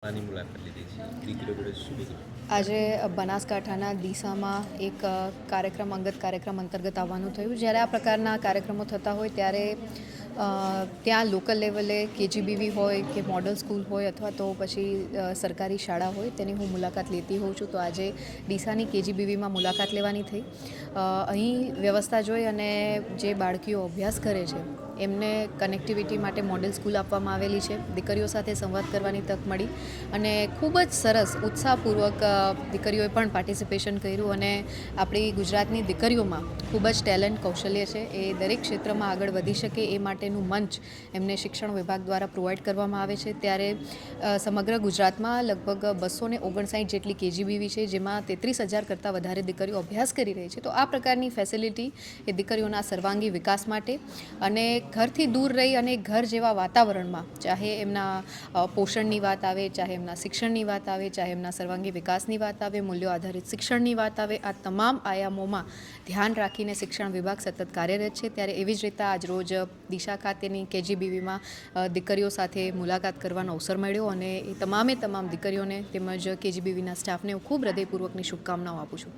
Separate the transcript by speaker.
Speaker 1: આની મુલાકાત લીધી છે દીકરીઓ જોડે શું દીકરી
Speaker 2: આજે બનાસકાંઠાના ડીસામાં એક અંગત કાર્યક્રમ અંતર્ગત આવવાનું થયું. જ્યારે આ પ્રકારના કાર્યક્રમો થતા હોય ત્યારે ત્યાં લોકલ લેવલે કેજીબીવી હોય કે મોડલ સ્કૂલ હોય અથવા તો પછી સરકારી શાળા હોય તેની હું મુલાકાત લેતી હોઉં છું. તો આજે ડીસાની કેજીબીવીમાં મુલાકાત લેવાની થઈ. અહીં વ્યવસ્થા જોઈ અને જે બાળકીઓ અભ્યાસ કરે છે એમને કનેક્ટિવિટી માટે મોડેલ સ્કૂલ આપવામાં આવેલી છે. દીકરીઓ સાથે સંવાદ કરવાની તક મળી અને ખૂબ જ સરસ ઉત્સાહપૂર્વક દીકરીઓએ પણ પાર્ટિસિપેશન કર્યું અને આપણી ગુજરાતની દીકરીઓમાં ખૂબ જ ટેલેન્ટ કૌશલ્ય છે. એ દરેક ક્ષેત્રમાં આગળ વધી શકે એ માટેનું મંચ એમને શિક્ષણ વિભાગ દ્વારા પ્રોવાઈડ કરવામાં આવે છે. ત્યારે સમગ્ર ગુજરાતમાં લગભગ 259 જેટલી કેજીબીવી છે, જેમાં 33,000 કરતાં વધારે દીકરીઓ અભ્યાસ કરી રહી છે. તો આ પ્રકારની ફેસિલિટી એ દીકરીઓના સર્વાંગી વિકાસ માટે અને ઘરથી દૂર રહી અને ઘર જેવા વાતાવરણમાં, ચાહે એમના પોષણની વાત આવે, ચાહે એમના શિક્ષણની વાત આવે, ચાહે એમના સર્વાંગી વિકાસની વાત આવે, મૂલ્યો આધારિત શિક્ષણની વાત આવે, આ તમામ આયામોમાં ધ્યાન રાખીને શિક્ષણ વિભાગ સતત કાર્યરત છે. ત્યારે એવી જ રીતે આજરોજ ડીસા ખાતેની કેજીબીવીમાં દીકરીઓ સાથે મુલાકાત કરવાનો અવસર મળ્યો અને એ તમામ દીકરીઓને તેમજ કેજીબીવીના સ્ટાફને હું ખૂબ હૃદયપૂર્વકની શુભકામનાઓ આપું છું.